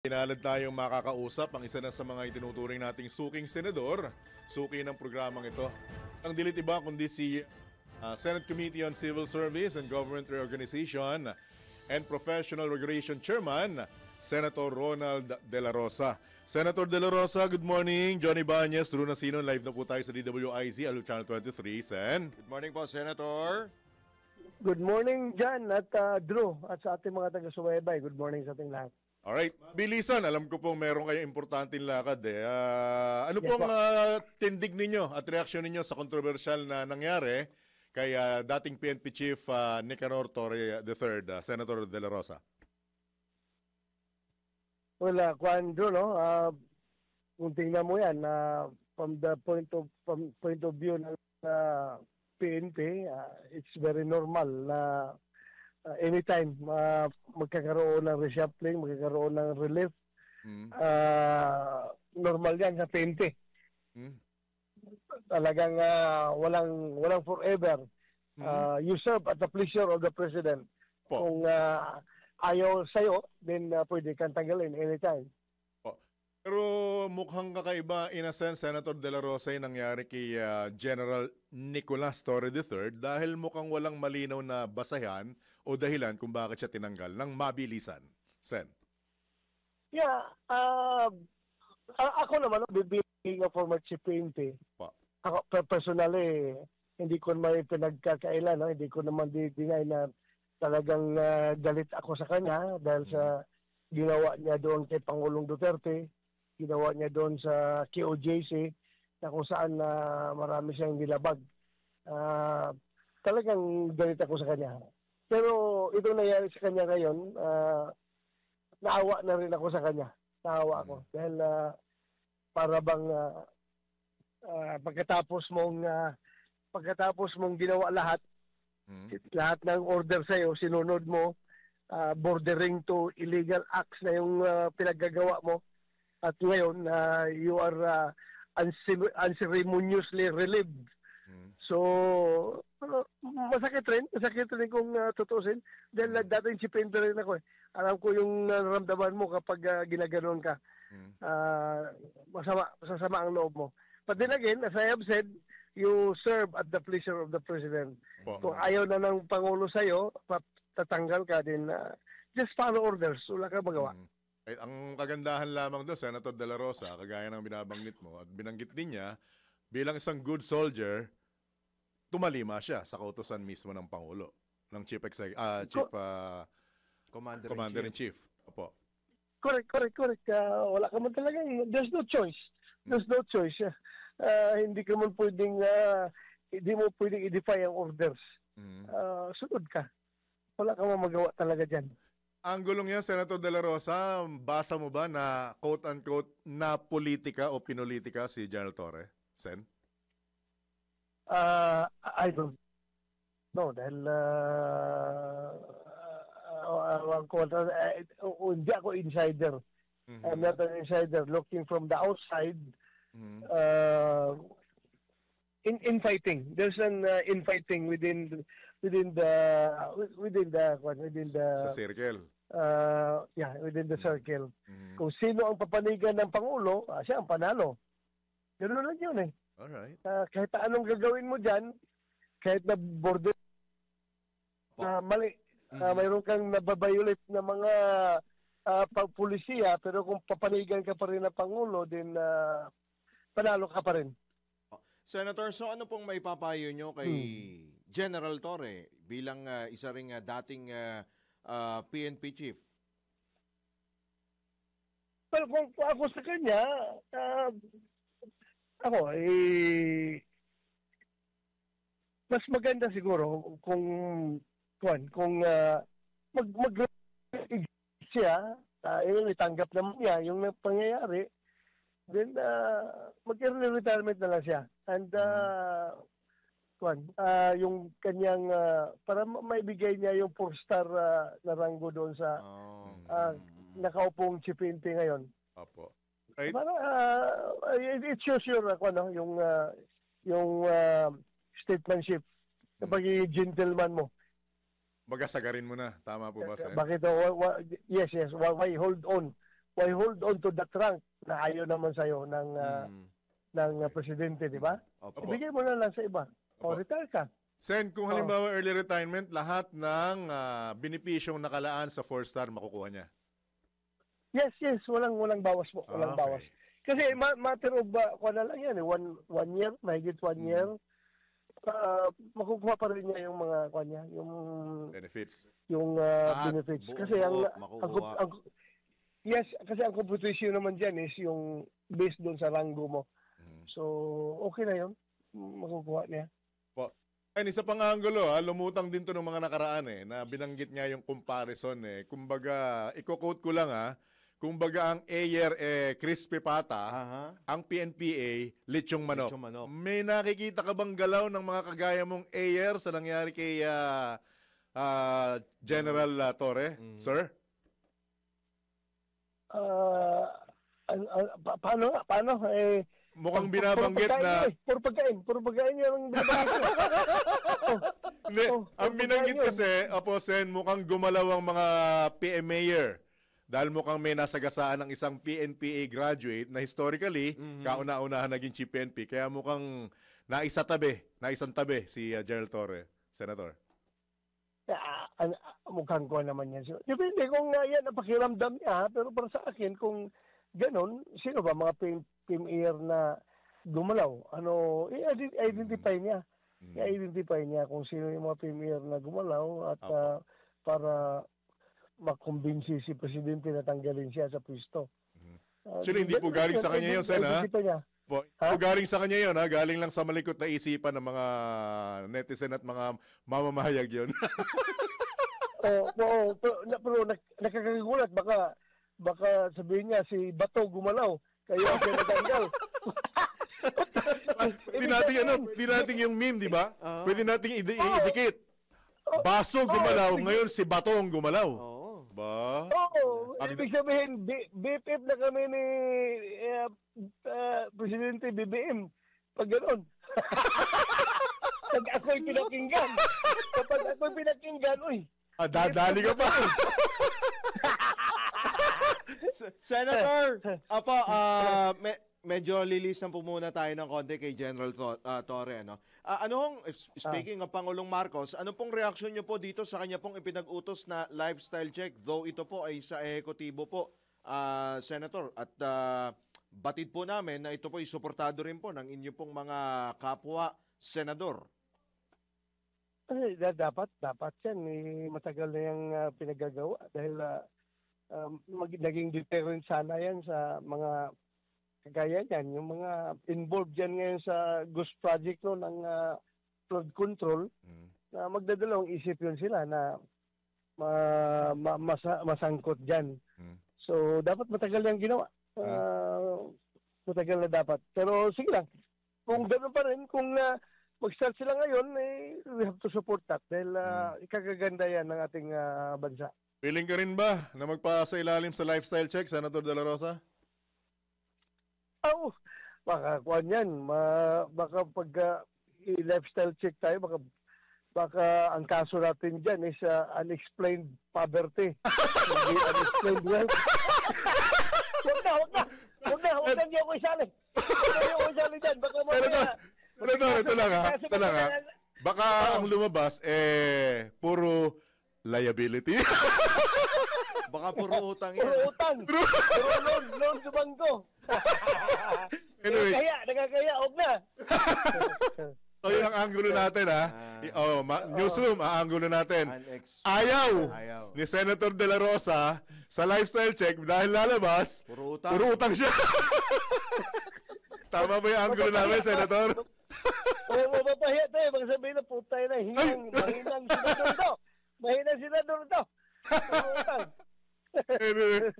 Pinalad tayong makakausap ang isa na sa mga itinuturing nating suking senador, suki ng programang ito. Ang dilit iba kundi si Senate Committee on Civil Service and Government Reorganization and Professional Regulation Chairman, Senator Ronald De La Rosa. Senator De La Rosa, good morning. Johnny Bañez, Drew Nasino, live na po tayo sa DWIZ, Alu Channel 23. Sen. Good morning po, Senator. Good morning, John at Drew at sa ating mga taga-subaybay. Good morning sa ating lahat. Alright, bilisan. Alam ko pong meron kayong importanteng lakad eh. Ano Yes, pong tindig ninyo at reaksyon ninyo sa kontrobersyal na nangyari kay dating PNP Chief Nicanor Torre III, Senator De La Rosa? Well, Drew, no? Kung tingnan mo yan, from the point of view ng PNP, it's very normal na anytime magkakaroon ng reshuffling, magkakaroon ng relief, normal yan sa PNP. Talagang walang forever. You serve at the pleasure of the President. Po. Kung ayaw sa'yo, then pwede kang tanggalin anytime. Pero mukhang kakaiba in a sense, Senator De La Rosa, yung nangyari kay General Nicolas Torre III dahil mukhang walang malinaw na basahan o dahilan kung bakit siya tinanggal ng mabilisan. Sen. Yeah, ako naman, being a former chief PNP, ako personally, hindi ko naman pinagkakailan, no? Hindi ko naman deny na talagang galit ako sa kanya dahil sa ginawa niya doon kay Pangulong Duterte, ginawa niya doon sa KOJC, na kung saan marami siyang nilabag. Talagang galit ako sa kanya. Pero ito nangyari sa kanya ngayon, naawa na rin ako sa kanya. Naawa ako. Dahil para bang pagkatapos mong ginawa lahat ng order sa'yo, sinunod mo, bordering to illegal acts na yung pinaggagawa mo. At ngayon, you are unceremoniously relieved. So, masakit rin kung tutusin. Dahil dating si PNP rin ako eh. Alam ko yung nararamdaman mo kapag ginaganon ka. Masasama ang loob mo. But then again, as I have said, you serve at the pleasure of the President. Kung ayaw na ng Pangulo sa'yo, tatanggal ka din. Just follow orders. Wala kang magawa. Ang kagandahan lamang doon, Senator De La Rosa, kagaya ng binabanggit mo, at binanggit din niya, bilang isang good soldier, tumalima siya sa kautusan mismo ng Pangulo, ng Commander-in-Chief. Opo. Correct. Wala ka man talaga. There's no choice. Hindi ka man pwedeng, hindi mo pwedeng i-defy ang orders. Sunod ka. Wala ka man magawa talaga dyan. Ang gulong yan, Senator De La Rosa, basa mo ba na quote-unquote na politika o pinulitika si General Torre? Sen? I don't know. Dahil hindi ako insider. I'm not an insider. Looking from the outside, infighting. There's an infighting within the sa circle. Within the circle. Kung sino ang papanigan ng Pangulo, siya ang panalo. Ganoon lang yun eh. Alright. Kahit anong gagawin mo dyan, kahit na border mali, mayroon kang nababiolate na mga pulisiya, pero kung papanigan ka pa rin ng Pangulo, din panalo ka pa rin. Senator, so ano pong maipapayo nyo kay General Torre bilang isa ring dating PNP chief? Pero kung ako sa kanya, mas maganda siguro kung mag siya, itanggap naman niya yung pangyayari, then mag-early retirement na lang siya. And yung kanyang para maibigay niya yung 4-star na ranggo doon sa nakaupong Chief PNP ngayon. Opo. Right. Para it shows yung statesmanship, kapag gentleman mo. Magasagarin mo na. Tama po ba, Sen? Bakit? Yes. Why hold on? why hold on to that rank na ayaw naman sa'yo ng presidente, di ba? Opo. Ibigay mo na lang sa iba. O, Opo. retire ka. Sen, kung halimbawa early retirement, lahat ng benepisyong nakalaan sa 4-star makukuha niya. Yes, walang bawas po. Walang Okay. bawas. Kasi matter of, kung ano lang yan, one year, mahigit 1 year, makukuha pa rin niya yung mga kanya, Benefits. yung Lahat, benefits. buo, Kasi makukuha. kasi ang competition naman dyan is yung based doon sa ranggo mo. So, okay na yun. Makukuha niya. Isa pang anggulo, lumutang din to ng mga nakaraan na binanggit niya yung comparison Kumbaga, i-quote ko lang kumbaga ang Ayer crispy pata, ang PNPA lechong manok. Lechong manok. May nakikita ka bang galaw ng mga kagaya mong Ayer sa nangyari kay General Torre, sir? Paano? Mukhang binabanggit na... Puro pagkain niya ang binabasa. Hindi, ang binanggit kasi, Sen, mukhang gumalaw ang mga PM mayor. Dahil mukhang may nasagasaan ng isang PNPA graduate na historically, kauna-unahan naging chief PNP. Kaya mukhang naisang tabi si General Torre, Senator. Mukhang ko naman yan. Depende kung yan ang pakiramdam niya. Pero para sa akin, kung ganon, sino ba mga PMAR na gumalaw? I-identify niya. I-identify niya kung sino yung mga PMAR na gumalaw at para makumbinsi si Presidente na tanggalin siya sa pwesto. Actually, hindi po galing sa kanya yun, Sen, ha? Po galing sa kanya yun, ha? Galing lang sa malikot na isipan ng mga netizen at mga mamamahayag yun. Pero nakakagulat. Baka sabihin niya si Bato gumalaw. Kaya siya natanggal. Pwede natin yung meme, di ba? Pwede natin idikit. Baso gumalaw, ngayon si Bato ang gumalaw. Ba? Ibig sabihin, BFF na kami ni Presidente BBM. Pag gano'n. Pag ako'y pinakinggan. Kapag ako'y pinakinggan, Dadali ka pa. Senator, medyo lilisan po muna tayo ng konti kay General Torre. Speaking of Pangulong Marcos, ano pong reaksyon niyo po dito sa kanya pong ipinag-utos na lifestyle check? Though ito po ay sa ehekutibo po, Senator. At batid po namin na ito po ay suportado rin po ng inyo pong mga kapwa senador. Dapat yan. Matagal na yung pinagagawa dahil naging deterrent sana yan sa mga kagaya yan. Yung mga involved yan ngayon sa Ghost Project ng flood control na magdadalawang isip yun sila na masangkot dyan. So, dapat matagal yung ginawa. Matagal na dapat. Pero sige lang. Kung gano'n pa rin, kung mag-start sila ngayon, we have to support that dahil ikagaganda yan ng ating bansa. Willing ka rin ba na magpasa ilalim sa lifestyle check, Senator De La Rosa? Baka kuhan yan. Baka pag i-lifestyle check tayo, baka ang kaso natin dyan is unexplained poverty. Hindi unexplained wealth. Huwag na niyo ako isali. Huwag na niyo ako isali dyan. Baka Ito lang ha. Baka ang lumabas, puro liability. Baka puro utang yan. Puro utang. Puro loan sa bangko. Anyway. Nakakaya, huwag na. So yun ang anggulo natin ha. Newsroom, ang anggulo natin. Ayaw ni Senator De La Rosa sa lifestyle check dahil lalabas, puro utang siya. Tama ba yung anggulo namin, Senator? Mapapahiya tayo. Baka sabihin na putay na. Mahinang senador ito. Mahinang senador ito. Anyway.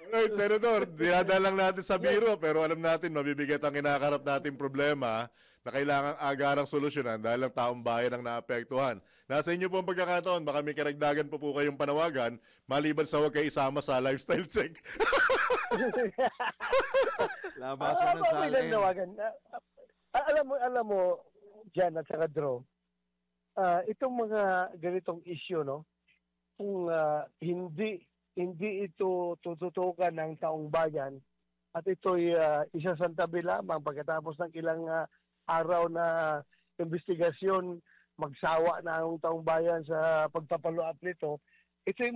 Right, Senator, dinadalang natin sa biro pero alam natin mabibigat ang kinakarap nating problema na kailangang agarang solusyonan dahil ang taong bayan ang naapektuhan. Nasa inyo po ang pagkakataon, baka may karagdagan po kayong panawagan maliban sa huwag kayo isama sa lifestyle check. Labasan ng salin. Alam mo, Jan at saka Drew, itong mga ganitong issue, no? Kung hindi ito tututukan ng taong bayan at ito'y isasantabi lamang pagkatapos ng ilang araw na investigasyon, magsawa na ang taong bayan sa pagpapalo up nito, ito'y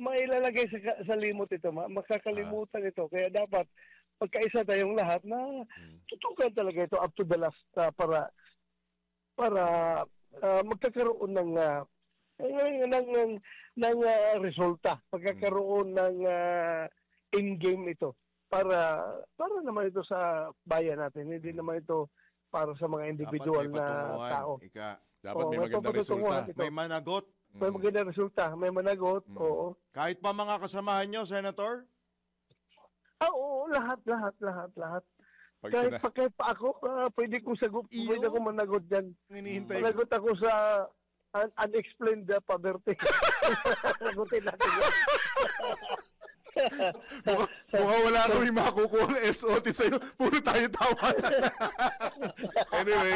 mailalagay sa limot ito, makakalimutan ito. Kaya dapat pagkaisa tayong lahat na tutukan talaga ito up to the last para magkakaroon ng resulta, pagkakaroon ng in-game ito para naman ito sa bayan natin, hindi naman ito para sa mga individual Dapat may na patunguhan, tao. Dapat may may magandang resulta. ito. May managot. May magandang resulta, may managot, oo. Kahit pa mga kasamahan nyo, Senator? Oo, lahat. Pag Kahit pa ako, pwede kong managot dyan. hinihintay ko. Managot ako sa unexplained poverty. Nagutin natin yan. Mukhang wala kami makukuha ng SOT sa'yo. Puro tayo tawa. Anyway,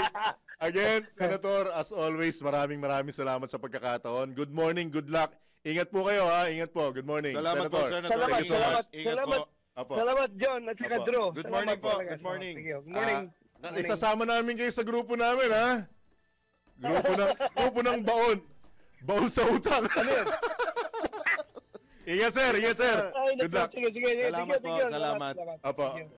again, Senator, as always, maraming salamat sa pagkakataon. Good morning, good luck. Ingat po kayo, ha? Ingat po. Good morning, Salamat po, Senator. Senator. Thank you so much. Ingat salamat. po. Apo. Salamat, John, at saka Apo. Drew. Good Salamat morning po. talaga. Good morning. Sige, good morning. Isasama namin kayo sa grupo namin, ha? Grupo ng baon. Baon sa utang. Ingat, sir. Ay, Good luck. Sige. Salamat po, salamat. Apo.